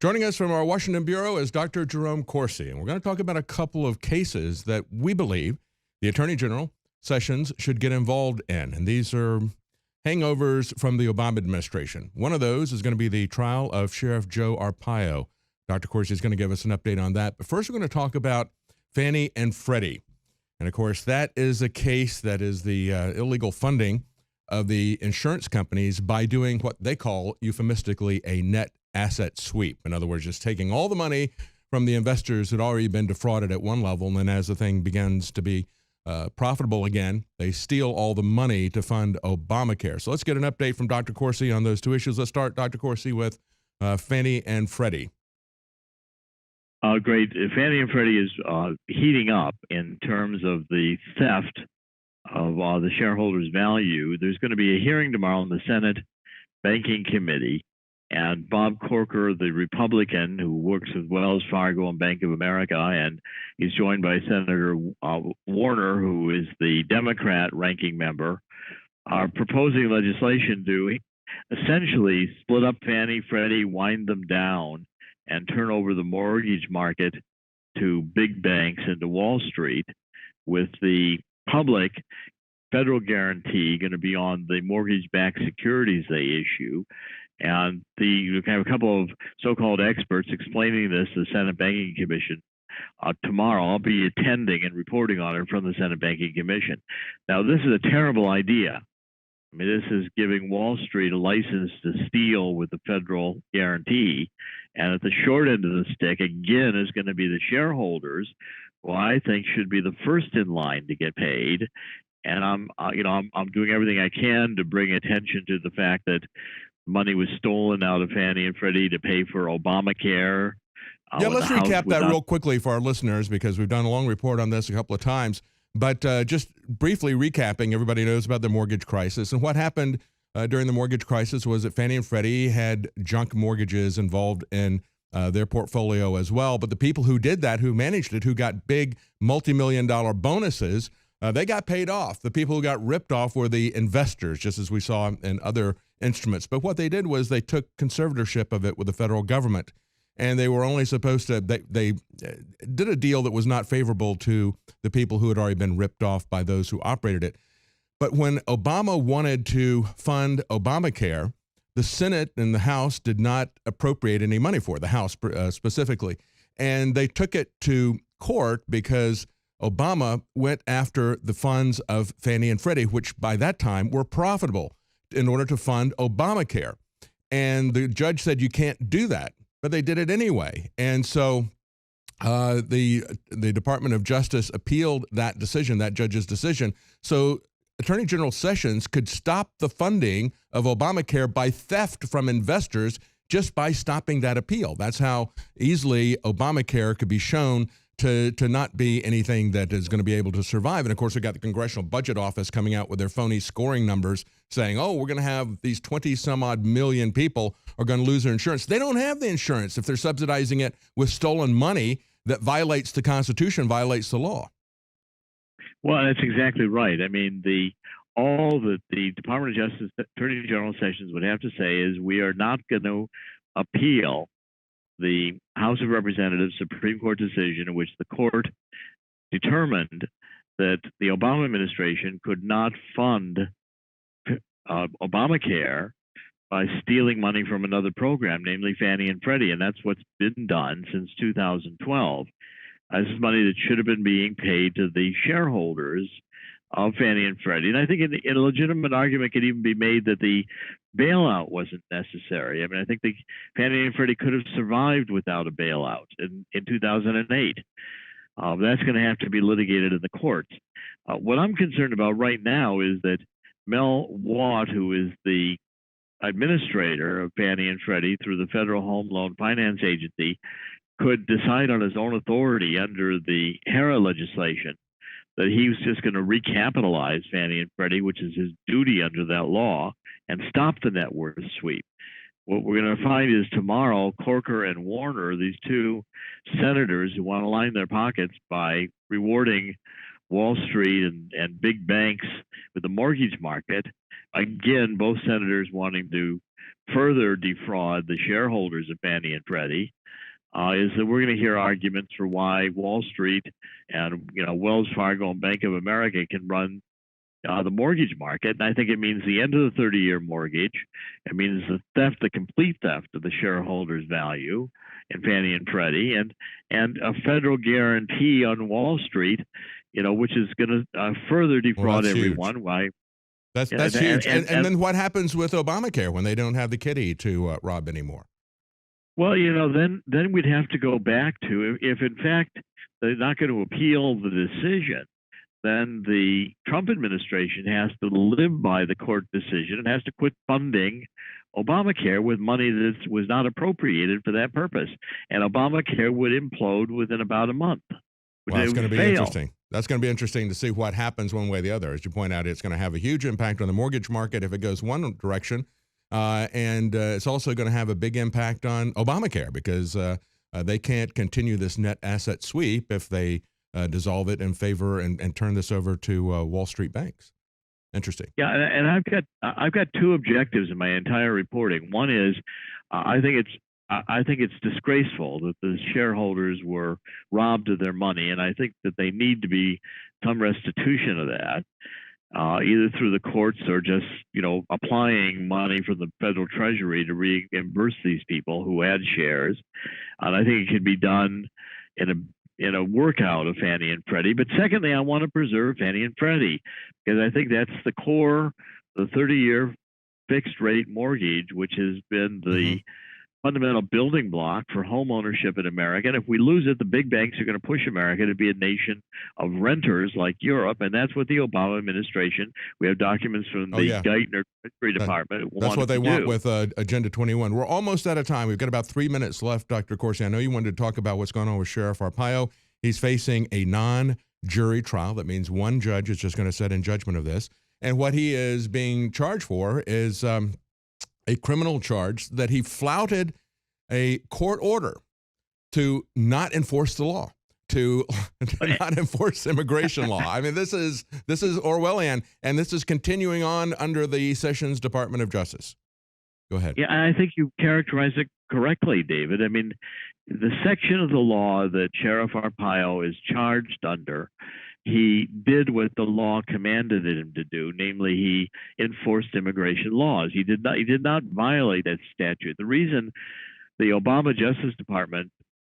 Joining us from our Washington Bureau is Dr. Jerome Corsi, and we're going to talk about a couple of cases that we believe the Attorney General Sessions should get involved in. And these are hangovers from the Obama administration. One of those is going to be the trial of Sheriff Joe Arpaio. Dr. Corsi is going to give us an update on that. But first, we're going to talk about Fannie and Freddie. And of course, that is a case that is the illegal funding of the insurance companies by doing what they call euphemistically a net asset sweep. In other words, just taking all the money from the investors that had already been defrauded at one level, and then as the thing begins to be profitable again, they steal all the money to fund Obamacare. So let's get an update from Dr. Corsi on those two issues. Let's start, Dr. Corsi, with Fannie and Freddie. Great. Fannie and Freddie is heating up in terms of the theft of the shareholders' value. There's going to be a hearing tomorrow in the Senate Banking Committee, and Bob Corker, the Republican who works with Wells Fargo and Bank of America, and he's joined by Senator Warner, who is the Democrat ranking member, are proposing legislation to essentially split up Fannie, Freddie, wind them down, and turn over the mortgage market to big banks and to Wall Street, with the public federal guarantee going to be on the mortgage-backed securities they issue. And you have a couple of so-called experts explaining this to the Senate Banking Commission tomorrow. I'll be attending and reporting on it from the Senate Banking Commission. Now, this is a terrible idea. I mean, this is giving Wall Street a license to steal with the federal guarantee. And at the short end of the stick, again, is going to be the shareholders, who I think should be the first in line to get paid. And I'm doing everything I can to bring attention to the fact that money was stolen out of Fannie and Freddie to pay for Obamacare. Let's recap that real quickly for our listeners, because we've done a long report on this a couple of times. But just briefly recapping, everybody knows about the mortgage crisis. And what happened during the mortgage crisis was that Fannie and Freddie had junk mortgages involved in their portfolio as well. But the people who did that, who managed it, who got big multi-million-dollar bonuses, they got paid off. The people who got ripped off were the investors, just as we saw in other instruments. But what they did was they took conservatorship of it with the federal government. And they were only supposed to, they did a deal that was not favorable to the people who had already been ripped off by those who operated it. But when Obama wanted to fund Obamacare, the Senate and the House did not appropriate any money for it, the House specifically. And they took it to court because Obama went after the funds of Fannie and Freddie, which by that time were profitable, in order to fund Obamacare. And the judge said, you can't do that. But they did it anyway. And so the Department of Justice appealed that decision, that judge's decision. So Attorney General Sessions could stop the funding of Obamacare by theft from investors just by stopping that appeal. That's how easily Obamacare could be shown to not be anything that is going to be able to survive. And of course, we got the Congressional Budget Office coming out with their phony scoring numbers saying, oh, we're going to have these 20 some odd million people are going to lose their insurance. They don't have the insurance if they're subsidizing it with stolen money that violates the Constitution, violates the law. Well, that's exactly right. I mean, all that the Department of Justice, Attorney General Sessions would have to say is we are not going to appeal the House of Representatives Supreme Court decision in which the court determined that the Obama administration could not fund Obamacare by stealing money from another program, namely Fannie and Freddie. And that's what's been done since 2012. This is money that should have been being paid to the shareholders of Fannie and Freddie. And I think a legitimate argument could even be made that the bailout wasn't necessary. I mean, I think the Fannie and Freddie could have survived without a bailout in 2008. That's going to have to be litigated in the courts. What I'm concerned about right now is that Mel Watt, who is the administrator of Fannie and Freddie through the Federal Home Loan Finance Agency, could decide on his own authority under the HERA legislation that he was just going to recapitalize Fannie and Freddie, which is his duty under that law, and stop the net worth sweep. What we're going to find is tomorrow, Corker and Warner, these two senators who want to line their pockets by rewarding Wall Street and big banks with the mortgage market, again, both senators wanting to further defraud the shareholders of Fannie and Freddie is that we're going to hear arguments for why Wall Street and Wells Fargo and Bank of America can run the mortgage market. And I think it means the end of the 30-year mortgage. It means the theft, the complete theft of the shareholders' value in Fannie and Freddie, and a federal guarantee on Wall Street, which is going to further defraud everyone. Huge. Why? That's huge. And then what happens with Obamacare when they don't have the kitty to rob anymore? Well, then we'd have to go back to, if in fact they're not going to appeal the decision, then the Trump administration has to live by the court decision and has to quit funding Obamacare with money that was not appropriated for that purpose. And Obamacare would implode within about a month. Well, it's going to be interesting. That's going to be interesting to see what happens one way or the other. As you point out, it's going to have a huge impact on the mortgage market if it goes one direction. And it's also going to have a big impact on Obamacare because they can't continue this net asset sweep if they dissolve it in favor and turn this over to Wall Street banks. Interesting. Yeah, and I've got two objectives in my entire reporting. One is I think it's disgraceful that the shareholders were robbed of their money, and I think that they need to be some restitution of that, either through the courts or just applying money from the federal treasury to reimburse these people who had shares. And I think it can be done in a workout of Fannie and Freddie. But secondly, I want to preserve Fannie and Freddie because I think that's the core, the 30-year fixed rate mortgage, which has been the fundamental building block for home ownership in America. And if we lose it, the big banks are going to push America to be a nation of renters like Europe. And that's what the Obama administration, we have documents from the Geithner Treasury Department. That's what they want with Agenda 21. We're almost out of time. We've got about 3 minutes left, Dr. Corsi. I know you wanted to talk about what's going on with Sheriff Arpaio. He's facing a non-jury trial. That means one judge is just going to set in judgment of this. And what he is being charged for is a criminal charge that he flouted a court order to not enforce the law, to not enforce immigration law. I mean, this is Orwellian, and this is continuing on under the Sessions Department of Justice. Go ahead. Yeah, I think you characterized it correctly, David. I mean, the section of the law that Sheriff Arpaio is charged under, he did what the law commanded him to do, namely he enforced immigration laws. He did not violate that statute. The reason the Obama Justice Department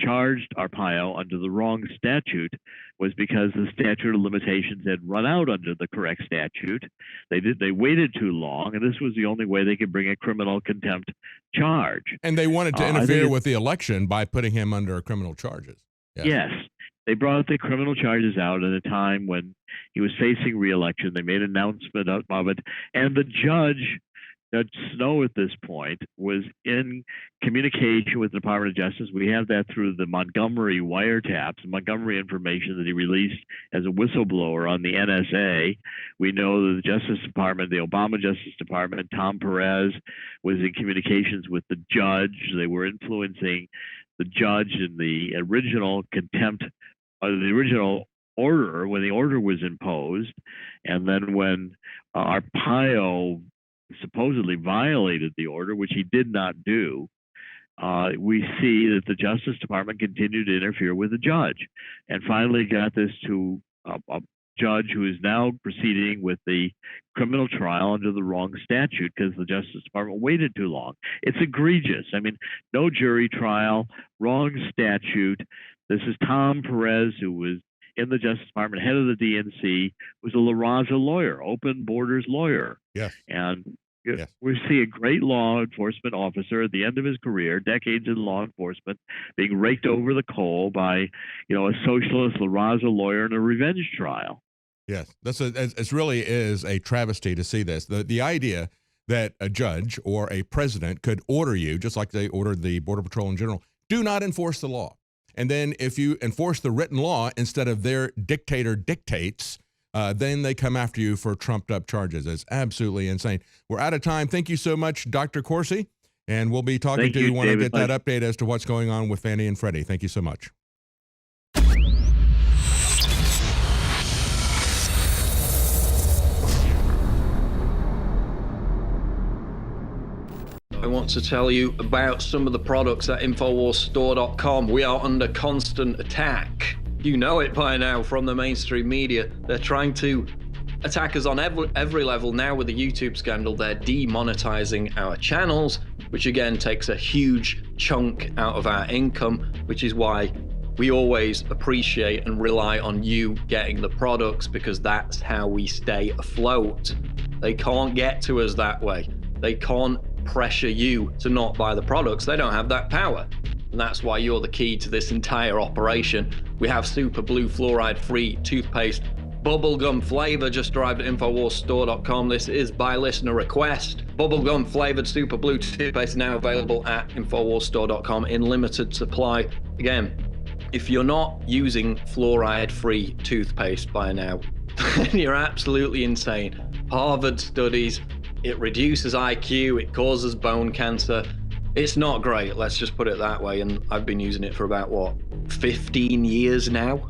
charged Arpaio under the wrong statute was because the statute of limitations had run out under the correct statute. They waited too long, and this was the only way they could bring a criminal contempt charge. And they wanted to interfere with the election by putting him under criminal charges. Yes. They brought the criminal charges out at a time when he was facing re-election. They made an announcement of it. And the judge, Judge Snow at this point, was in communication with the Department of Justice. We have that through the Montgomery wiretaps, Montgomery information that he released as a whistleblower on the NSA. We know that the Justice Department, the Obama Justice Department, Tom Perez, was in communications with the judge. They were influencing the judge in the original contempt, the original order, when the order was imposed, and then when Arpaio supposedly violated the order, which he did not do, we see that the Justice Department continued to interfere with the judge, and finally got this to a judge who is now proceeding with the criminal trial under the wrong statute because the Justice Department waited too long. It's egregious. I mean, no jury trial, wrong statute. This is Tom Perez, who was in the Justice Department, head of the DNC, was a La Raza lawyer, open borders lawyer. Yes. And we see a great law enforcement officer at the end of his career, decades in law enforcement, being raked over the coal by, a socialist La Raza lawyer in a revenge trial. Yes, it really is a travesty to see this. The idea that a judge or a president could order you, just like they ordered the Border Patrol in general, do not enforce the law. And then if you enforce the written law instead of their dictator dictates, then they come after you for trumped up charges. It's absolutely insane. We're out of time. Thank you so much, Dr. Corsi. And we'll be talking to you when I get that update as to what's going on with Fannie and Freddie. Thank you so much. I want to tell you about some of the products at InfoWarsStore.com. We are under constant attack. You know it by now from the mainstream media. They're trying to attack us on every level. Now with the YouTube scandal, they're demonetizing our channels, which again takes a huge chunk out of our income, which is why we always appreciate and rely on you getting the products, because that's how we stay afloat. They can't get to us that way. They can't pressure you to not buy the products. They don't have that power. And that's why you're the key to this entire operation. We have Super Blue fluoride-free toothpaste, bubblegum flavor just arrived at InfoWarsStore.com. This is by listener request. Bubblegum flavored Super Blue toothpaste now available at InfoWarsStore.com in limited supply. Again, if you're not using fluoride-free toothpaste by now, then you're absolutely insane. Harvard studies, it reduces IQ, it causes bone cancer. It's not great, let's just put it that way. And I've been using it for about, 15 years now?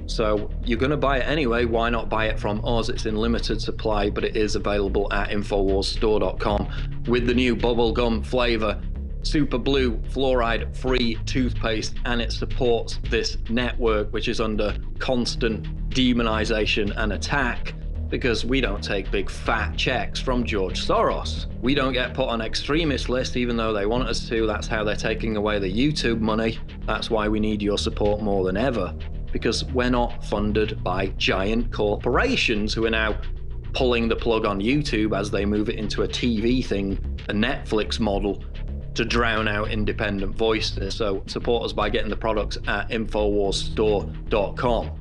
So you're going to buy it anyway. Why not buy it from us? It's in limited supply, but it is available at InfoWarsStore.com with the new bubblegum flavor Super Blue fluoride-free toothpaste, and it supports this network, which is under constant demonization and attack, because we don't take big fat checks from George Soros. We don't get put on extremist list even though they want us to. That's how they're taking away the YouTube money. That's why we need your support more than ever, because we're not funded by giant corporations who are now pulling the plug on YouTube as they move it into a TV thing, a Netflix model, to drown out independent voices. So support us by getting the products at InfoWarsStore.com.